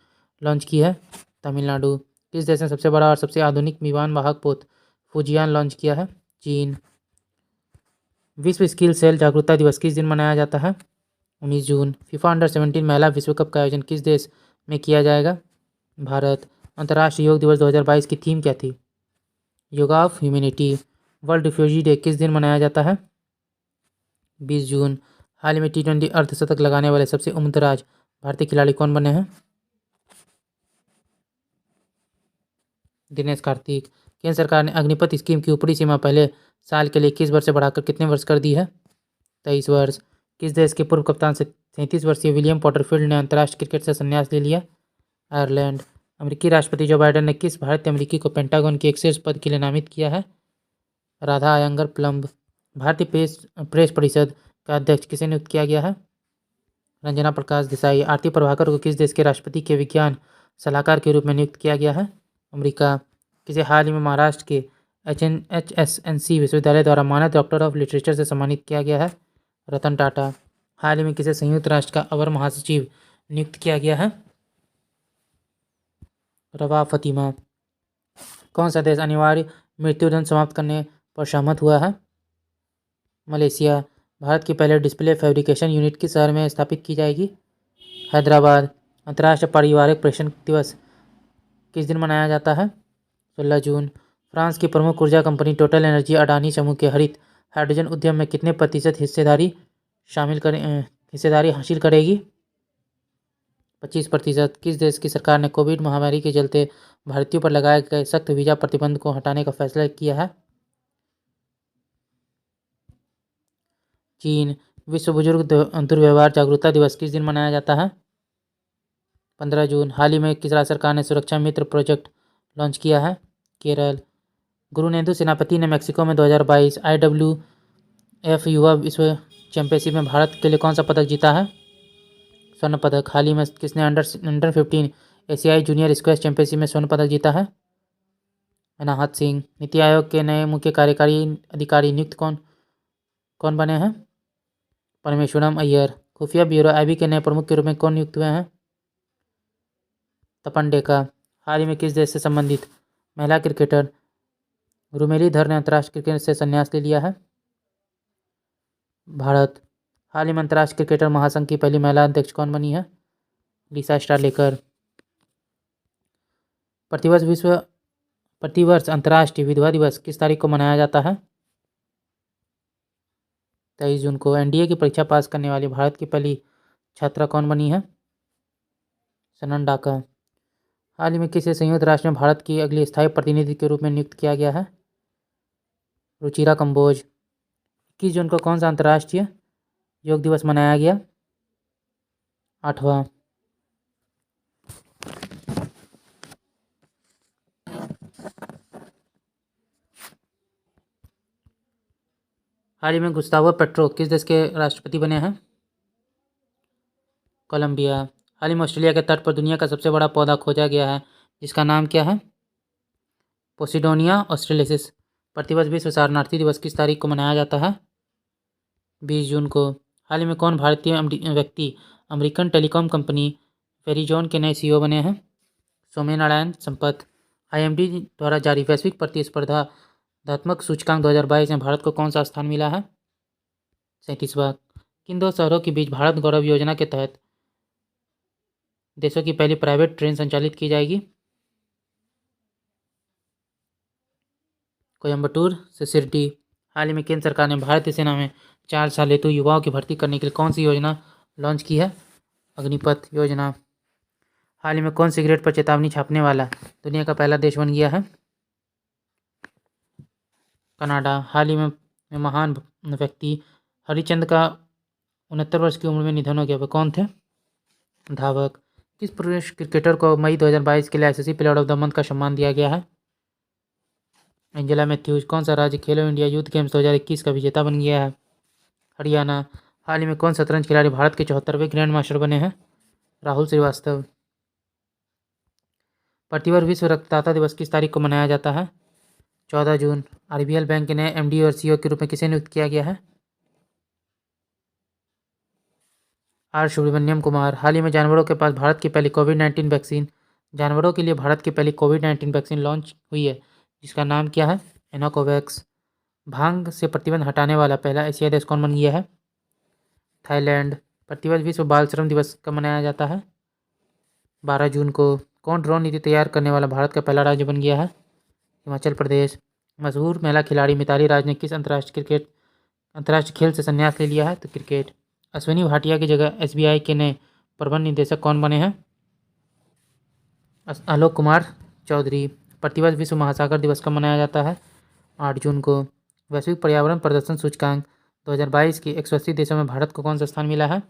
लॉन्च की है? तमिलनाडु। किस देश ने सबसे बड़ा और सबसे आधुनिक विमान वाहक पोत फुजियान लॉन्च किया है? चीन। विश्व स्किल सेल जागरूकता दिवस किस दिन मनाया जाता है? 19 जून। फीफा अंडर 17 महिला विश्व कप का आयोजन किस देश में किया जाएगा? भारत। अंतर्राष्ट्रीय योग दिवस 2022 की थीम क्या थी? Yoga of humanity. World refugee day किस दिन मनाया जाता है? 20 जून। हाल ही में T20 अर्धशतक लगाने वाले सबसे उम्रदराज भारतीय खिलाड़ी कौन बने हैं? दिनेश कार्तिक। केंद्र सरकार ने अग्निपथ स्कीम की ऊपरी सीमा पहले साल के लिए 21 वर्ष से बढ़ाकर कितने वर्ष कर दी है? 23 वर्ष। किस देश के पूर्व कप्तान से 33 वर्षीय विलियम पॉटरफील्ड ने अंतर्राष्ट्रीय क्रिकेट से संन्यास ले लिया? आयरलैंड। अमेरिकी राष्ट्रपति जो बाइडेन ने किस भारतीय अमेरिकी को पेंटागन के एक शीर्ष पद के लिए नामित किया है? राधा अयंगर प्लम्ब। भारतीय प्रेस परिषद का अध्यक्ष किसे नियुक्त किया गया है? रंजना प्रकाश देसाई। आरती प्रभाकर को किस देश के राष्ट्रपति के विज्ञान सलाहकार के रूप में नियुक्त किया गया है? अमेरिका। किसे हाल ही में महाराष्ट्र के HSNC विश्वविद्यालय द्वारा मानद डॉक्टर ऑफ लिटरेचर से सम्मानित किया गया है? रतन टाटा। हाल ही में किसे संयुक्त राष्ट्र का अवर महासचिव नियुक्त किया गया है? रवा फतिमा। कौन सा देश अनिवार्य मृत्युदंड समाप्त करने पर सहमत हुआ है? मलेशिया। भारत की पहले डिस्प्ले फैब्रिकेशन यूनिट किस शहर में स्थापित की जाएगी? हैदराबाद। अंतर्राष्ट्रीय पारिवारिक प्रेषण दिवस किस दिन मनाया जाता है? 16 जून। फ्रांस की प्रमुख ऊर्जा कंपनी टोटल एनर्जी अडानी समूह के हरित हाइड्रोजन उद्यम में कितने प्रतिशत हिस्सेदारी हिस्सेदारी हासिल करेगी 25%। किस देश की सरकार ने कोविड महामारी के चलते भारतीयों पर लगाए गए सख्त वीजा प्रतिबंध को हटाने का फैसला किया है? चीन। विश्व बुजुर्ग दुर्व्यवहार जागरूकता दिवस किस दिन मनाया जाता है? 15 जून। हाल ही में किस राज्य सरकार ने सुरक्षा मित्र प्रोजेक्ट लॉन्च किया है? केरल। गुरुनेदु सेनापति ने मेक्सिको में 2022 IWF युवा विश्व चैंपियनशिप में भारत के लिए कौन सा पदक जीता है? स्वर्ण पदक। हाल ही में किसने अंडर 15 एशियाई जूनियर स्क्वैश चैंपियनशिप में स्वर्ण पदक जीता है? अनाहत सिंह। नीति आयोग के नए मुख्य कार्यकारी अधिकारी नियुक्त कौन कौन बने हैं? परमेश्वरम अय्यर। खुफिया ब्यूरो IB के नए प्रमुख के रूप में कौन नियुक्त हुए हैं? तपन डेका। हाल ही में किस देश से संबंधित महिला क्रिकेटर रुमेलीधर ने अंतर्राष्ट्रीय क्रिकेट से संन्यास ले लिया है? भारत। हाल ही में अंतर्राष्ट्रीय क्रिकेटर महासंघ की पहली महिला अध्यक्ष कौन बनी है? लिसा स्टारलेकर। प्रतिवर्ष अंतर्राष्ट्रीय विधवा दिवस किस तारीख को मनाया जाता है? 23 जून को। NDA की परीक्षा पास करने वाली भारत की पहली छात्रा कौन बनी है? सनन डाका। हाल ही में किसे संयुक्त राष्ट्र में भारत की अगली स्थायी प्रतिनिधि के रूप में नियुक्त किया गया है? रुचिरा कंबोज। 21 जून को कौन सा अंतर्राष्ट्रीय योग दिवस मनाया गया? 8वां। हाल ही में गुस्तावो पेट्रो किस देश के राष्ट्रपति बने हैं? कोलंबिया। हाल ही में ऑस्ट्रेलिया के तट पर दुनिया का सबसे बड़ा पौधा खोजा गया है जिसका नाम क्या है? पोसिडोनिया ऑस्ट्रेलिसिस। प्रतिवर्ष विश्व शरणार्थी दिवस किस तारीख को मनाया जाता है? 20 जून को। हाल ही में कौन भारतीय व्यक्ति अमेरिकन टेलीकॉम कंपनी वेरिजोन के नए CEO बने हैं? सौम्यनारायण संपत। IMD द्वारा जारी वैश्विक प्रतिस्पर्धात्मक सूचकांक 2022 में भारत को कौन सा स्थान मिला है? 37वां। किन दो शहरों के बीच भारत गौरव योजना के तहत देशों की पहली प्राइवेट ट्रेन संचालित की जाएगी? कोयम्बटूर से शिरडी। हाल ही में केंद्र सरकार ने भारतीय सेना में 4 साल हेतु युवाओं की भर्ती करने के लिए कौन सी योजना लॉन्च की है? अग्निपथ योजना। हाल ही में कौन सिगरेट पर चेतावनी छापने वाला दुनिया का पहला देश बन गया है? कनाडा। हाल ही में महान व्यक्ति हरिचंद का 69 वर्ष की उम्र में निधन हो गया। वह कौन थे? धावक। किस पुरुष क्रिकेटर को मई 2022 के लिए ICC player of the month का सम्मान दिया गया है? एंजेला मैथ्यूज। कौन सा राज्य खेलो इंडिया यूथ गेम्स 2021 का विजेता बन गया है? हरियाणा। हाल ही में कौन शतरंज खिलाड़ी भारत के 74वें ग्रैंड मास्टर बने हैं? राहुल श्रीवास्तव। प्रतिवर्ष विश्व रक्तदाता दिवस किस तारीख को मनाया जाता है? 14 जून। RBL बैंक के नए MD और CEO के रूप में किसे नियुक्त किया गया है? R सुब्रमण्यम कुमार। हाल ही में जानवरों के पास भारत की पहली कोविड-19 वैक्सीन जानवरों के लिए भारत की पहली कोविड-19 वैक्सीन लॉन्च हुई है जिसका नाम क्या है? एनोकोवैक्स। भांग से प्रतिबंध हटाने वाला पहला एशियाई देश कौन बन गया है? थाईलैंड। प्रतिवर्ष विश्व बाल श्रम दिवस कब मनाया जाता है? 12 जून को। कौन ड्रोन नीति तैयार करने वाला भारत का पहला राज्य बन गया है? हिमाचल प्रदेश। मशहूर महिला खिलाड़ी मिताली राज ने किस अंतर्राष्ट्रीय खेल से संन्यास ले लिया है? तो क्रिकेट। अश्विनी भाटिया की जगह SBI के नए प्रबंध निदेशक कौन बने हैं? आलोक कुमार चौधरी। प्रतिवर्ष विश्व महासागर दिवस कब मनाया जाता है? 8 जून को। वैश्विक पर्यावरण प्रदर्शन सूचकांक 2022 के 180 देशों में भारत को कौन सा स्थान मिला है?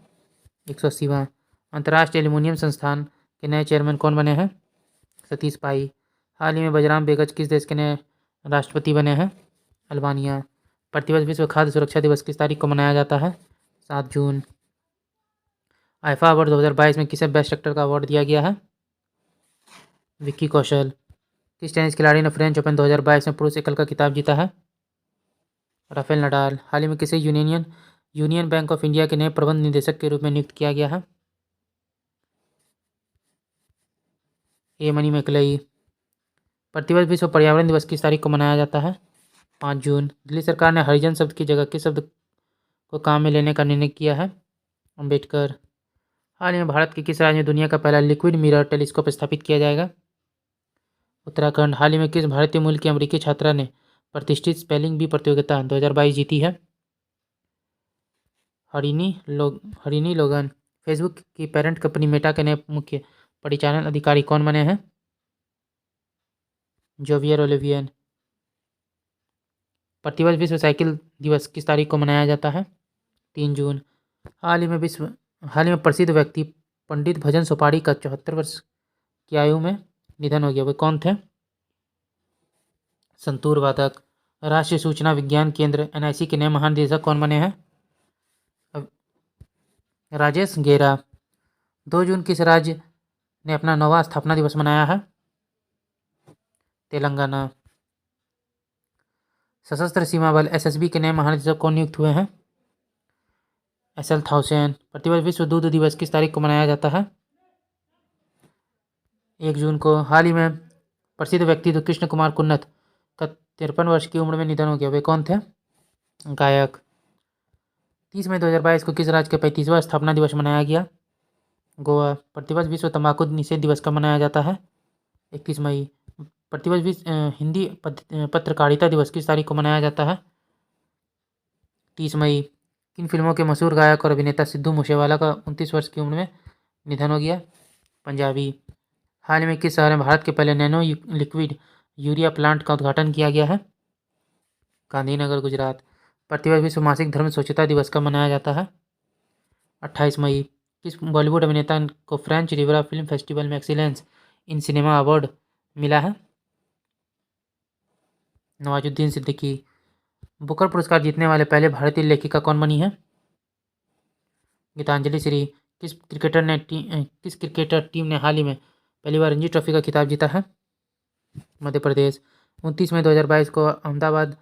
180वां। अंतर्राष्ट्रीय एल्यूमिनियम संस्थान के नए चेयरमैन कौन बने हैं? सतीश पाई। हाल ही में बजराम बेगच किस देश के नए राष्ट्रपति बने हैं? अल्बानिया। प्रतिवर्ष विश्व खाद्य सुरक्षा दिवस किस तारीख को मनाया जाता है? 7 जून। आईफा अवार्ड 2022 में किसे बेस्ट एक्टर का अवार्ड दिया गया है? विक्की कौशल। किस टेनिस खिलाड़ी ने फ्रेंच ओपन 2022 में पुरुष एकल का खिताब जीता है? Rafael Nadal. हाल ही में किसे यूनियन बैंक ऑफ इंडिया के नए प्रबंध निदेशक के रूप में नियुक्त किया गया है? मनी मैकलई। प्रतिवर्ष विश्व पर्यावरण दिवस किस तारीख को मनाया जाता है? 5 जून। दिल्ली सरकार ने हरिजन शब्द की जगह किस शब्द को काम में लेने का निर्णय किया है? अम्बेडकर। हाल ही में भारत के किस राज्य में दुनिया का पहला लिक्विड मिरर टेलीस्कोप स्थापित किया जाएगा? उत्तराखंड। हाल ही में किस भारतीय मूल की अमेरिकी छात्रा ने प्रतिष्ठित स्पेलिंग बी प्रतियोगिता 2022 जीती है? हरिनी लोगन। फेसबुक की पेरेंट कंपनी मेटा के नए मुख्य परिचालन अधिकारी कौन बने हैं? जोवियर ओलिवियन। प्रतिवर्ष विश्व साइकिल दिवस किस तारीख को मनाया जाता है? 3 जून। हाल ही में प्रसिद्ध व्यक्ति पंडित भजन सुपारी का 74 वर्ष की आयु में निधन हो गया। वे कौन थे? संतूर वादक। राष्ट्रीय सूचना विज्ञान केंद्र NIC के नए महानिदेशक कौन बने हैं? राजेश गेरा। 2 जून किस राज्य ने अपना 9वां स्थापना दिवस मनाया है? तेलंगाना। सशस्त्र सीमा बल SSB के नए महानिदेशक कौन नियुक्त हुए हैं? SL थाउसेन। प्रतिवर्ष विश्व दूध दिवस किस तारीख को मनाया जाता है? 1 जून को। हाल ही में प्रसिद्ध व्यक्ति कृष्ण कुमार कुन्नत का 53 वर्ष की उम्र में निधन हो गया। वे कौन थे? गायक। 30 मई 2022 को किस राज्य का 35वां स्थापना दिवस मनाया गया? गोवा। प्रतिवर्ष विश्व तंबाकू निषेध दिवस कब मनाया जाता है? 21 मई। प्रतिवर्ष विश्व हिंदी पत्रकारिता दिवस किस तारीख को मनाया जाता है? 30 मई। किन फिल्मों के मशहूर गायक और अभिनेता सिद्धू मूसेवाला का 29 वर्ष की उम्र में निधन हो गया? पंजाबी। हाल में किस शहर में भारत के पहले नैनो लिक्विड यूरिया प्लांट का उद्घाटन किया गया है? गांधीनगर, गुजरात। प्रतिवर्ष विश्व मासिक धर्म स्वच्छता दिवस कब मनाया जाता है? 28 मई। किस बॉलीवुड अभिनेता को फ्रेंच रिविera फिल्म फेस्टिवल में एक्सीलेंस इन सिनेमा अवार्ड मिला है? नवाजुद्दीन सिद्दीकी। बुकर पुरस्कार जीतने वाले पहले भारतीय लेखिका कौन बनी है? गीतांजलि श्री। किस क्रिकेटर टीम ने हाल ही में पहली बार रणजी ट्रॉफी का खिताब जीता है? मध्य प्रदेश। 29 मई 2022 को अहमदाबाद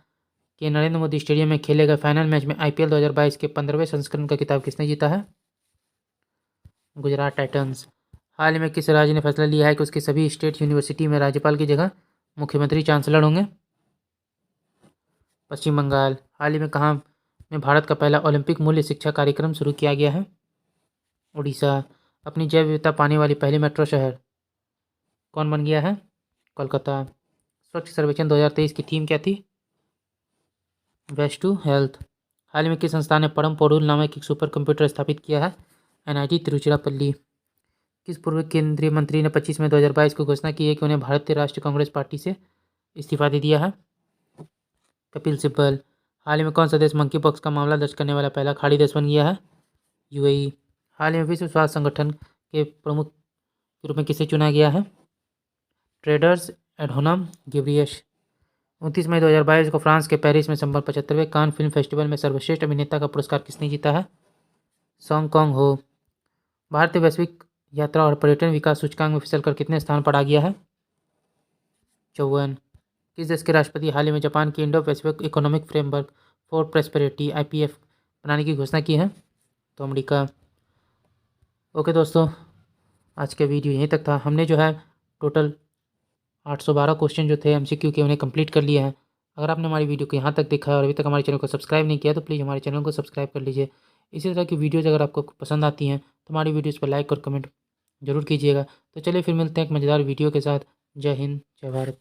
के नरेंद्र मोदी स्टेडियम में खेले गए फाइनल मैच में IPL 2022 के 15वें संस्करण का खिताब किसने जीता है? गुजरात टाइटंस। हाल ही में किस राज्य ने फैसला लिया है कि उसकी सभी स्टेट यूनिवर्सिटी में राज्यपाल की जगह मुख्यमंत्री चांसलर होंगे? पश्चिम बंगाल। हाल ही में कहाँ में भारत का पहला ओलंपिक मूल्य शिक्षा कार्यक्रम शुरू किया गया है? उड़ीसा। अपनी जैव विविधता पाने वाली पहली मेट्रो शहर कौन बन गया है? कोलकाता। स्वच्छ सर्वेक्षण 2023 की थीम क्या थी? Waste to health. हाल ही में किस संस्थान ने परम पोडुल नामक एक सुपर कंप्यूटर स्थापित किया है? NIT तिरुचिरापल्ली। किस पूर्व केंद्रीय मंत्री ने 25 मई 2022 को घोषणा की है कि उन्हें भारतीय राष्ट्रीय कांग्रेस पार्टी से इस्तीफा दे दिया है? कपिल सिब्बल। हाल ही में कौन सा देश मंकी पॉक्स का मामला दर्ज करने वाला पहला खाड़ी देश बन गया है? UAE। हाल ही में विश्व स्वास्थ्य संगठन के प्रमुख के रूप में किसे चुना गया है? ट्रेडर्स एडहोनम गिब्रियश। 29 मई 2022 को फ्रांस के पेरिस में संपन्न 75वें कान फिल्म फेस्टिवल में सर्वश्रेष्ठ अभिनेता का पुरस्कार किसने जीता है? सॉन्ग कॉन्ग हो। भारतीय वैश्विक यात्रा और पर्यटन विकास सूचकांक में फिसलकर कितने स्थान पर आ गया है? 54। किस देश के राष्ट्रपति हाल ही में जापान की Indo Pacific economic framework for prosperity IPF बनाने की घोषणा की है? तो अमेरिका। ओके दोस्तों, आज का वीडियो यहीं तक था। हमने जो है टोटल 812 क्वेश्चन जो थे MCQ के उन्हें कंप्लीट कर लिए हैं। अगर आपने हमारी वीडियो को यहाँ तक देखा है और अभी तक हमारे चैनल को सब्सक्राइब नहीं किया तो प्लीज़ हमारे चैनल को सब्सक्राइब कर लीजिए। इसी तरह की वीडियोज़ अगर आपको पसंद आती हैं तो हमारी वीडियोज़ पर लाइक और कमेंट जरूर कीजिएगा। तो चलिए फिर मिलते हैं एक मज़ेदार वीडियो के साथ। जय हिंद, जय भारत।